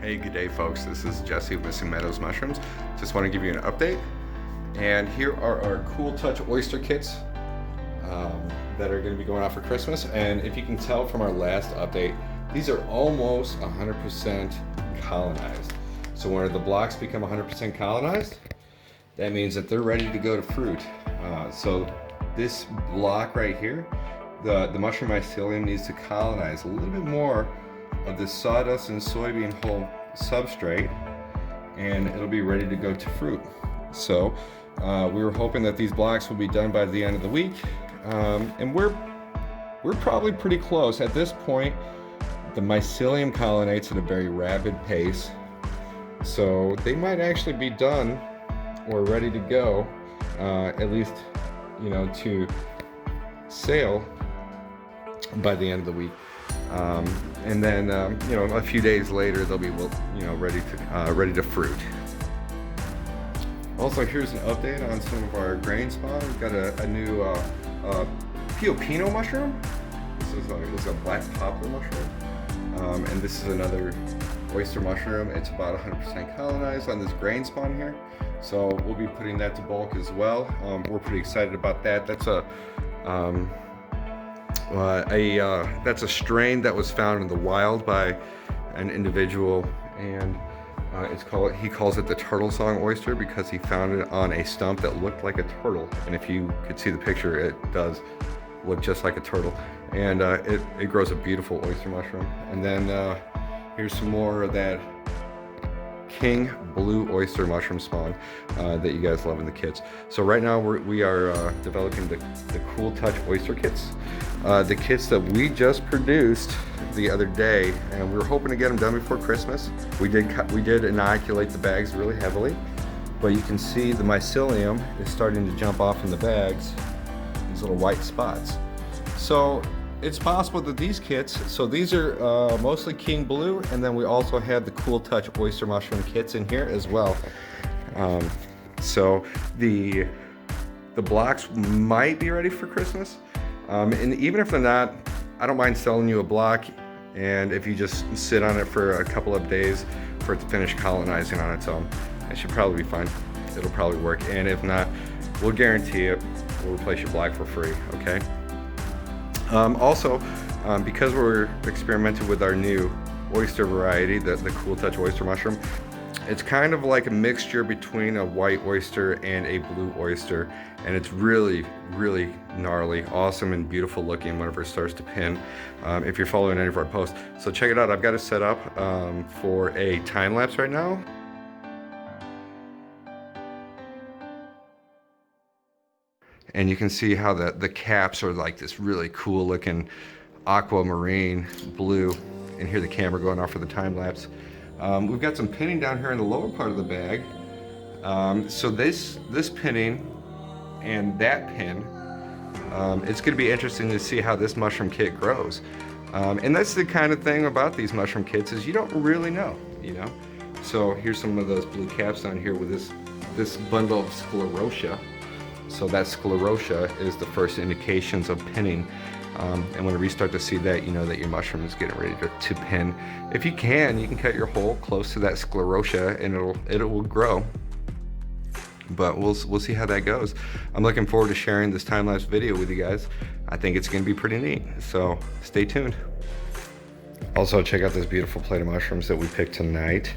Hey, good day folks. This is Jesse of Missing Meadows Mushrooms. Just want to give you an update. And here are our Cool Touch oyster kits that are going to be going out for Christmas. And if you can tell from our last update, these are almost 100% colonized. So when the blocks become 100% colonized, that means that they're ready to go to fruit. So this block right here, the mushroom mycelium needs to colonize a little bit more of the sawdust and soybean hull substrate, and it'll be ready to go to fruit. So we were hoping that these blocks will be done by the end of the week, and we're probably pretty close. At this point, the mycelium colonizates at a very rapid pace, so they might actually be done or ready to go, at least, you know, to sale by the end of the week. And then, you know, a few days later, they'll be, you know, ready to fruit. Also, here's an update on some of our grain spawn. We've got a new Pio mushroom. This is a black poplar mushroom, and this is another oyster mushroom. It's about 100% colonized on this grain spawn here, so we'll be putting that to bulk as well. We're pretty excited about that. That's that's a strain that was found in the wild by an individual, and he calls it the turtle song oyster because he found it on a stump that looked like a turtle. And if you could see the picture, it does look just like a turtle, and it grows a beautiful oyster mushroom. And then here's some more of that king blue oyster mushroom spawn that you guys love in the kits. So right now we are developing the Cool Touch oyster kits, the kits that we just produced the other day, and we were hoping to get them done before Christmas. We did inoculate the bags really heavily, but you can see the mycelium is starting to jump off in the bags, these little white spots. So it's possible that these kits, so these are mostly king blue, and then we also have the Cool Touch oyster mushroom kits in here as well. So the blocks might be ready for Christmas, and even if they're not, I don't mind selling you a block, and if you just sit on it for a couple of days for it to finish colonizing on its own, it should probably be fine. It'll probably work, and if not, we'll guarantee it. We'll replace your block for free, okay? Also, because we're experimenting with our new oyster variety, the Cool Touch oyster mushroom, it's kind of like a mixture between a white oyster and a blue oyster, and it's really, really gnarly, awesome, and beautiful looking whenever it starts to pin, if you're following any of our posts. So check it out. I've got it set up for a time lapse right now. And you can see how the caps are like this really cool looking aquamarine blue. And here the camera going off for the time lapse. We've got some pinning down here in the lower part of the bag. So this pinning and that pin, it's going to be interesting to see how this mushroom kit grows. And that's the kind of thing about these mushroom kits, is you don't really know, you know. So here's some of those blue caps down here with this bundle of sclerotia. So that sclerotia is the first indications of pinning. And whenever you start to see that, you know that your mushroom is getting ready to pin. If you can cut your hole close to that sclerotia, and it will grow. But we'll see how that goes. I'm looking forward to sharing this time-lapse video with you guys. I think it's gonna be pretty neat, so stay tuned. Also, check out this beautiful plate of mushrooms that we picked tonight.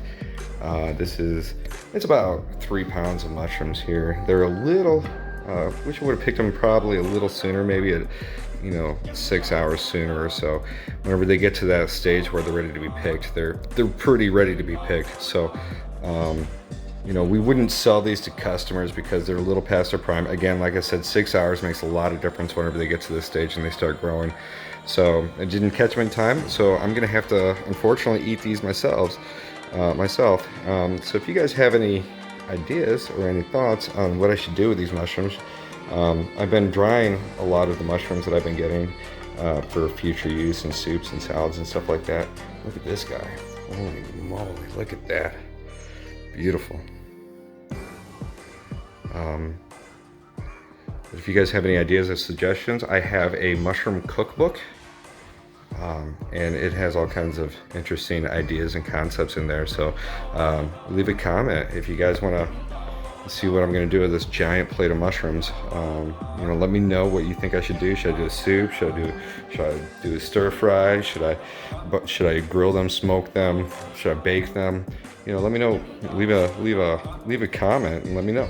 It's about 3 pounds of mushrooms here. They're a little, wish I would have picked them probably a little sooner, maybe at, you know, 6 hours sooner or so. Whenever they get to that stage where they're ready to be picked, they're pretty ready to be picked. So, you know, we wouldn't sell these to customers because they're a little past their prime. Again, like I said, 6 hours makes a lot of difference whenever they get to this stage and they start growing. So I didn't catch them in time, so I'm gonna have to unfortunately eat these myself. So if you guys have any ideas or any thoughts on what I should do with these mushrooms, I've been drying a lot of the mushrooms that I've been getting for future use in soups and salads and stuff like that. Look at this guy. Holy moly, look at that. Beautiful. If you guys have any ideas or suggestions, I have a mushroom cookbook and it has all kinds of interesting ideas and concepts in there. So leave a comment if you guys want to see what I'm going to do with this giant plate of mushrooms. You know, let me know what you think I should do. Should I do a soup? Should I do a stir fry? Should I grill them, smoke them? Should I bake them? You know, let me know. Leave a comment and let me know.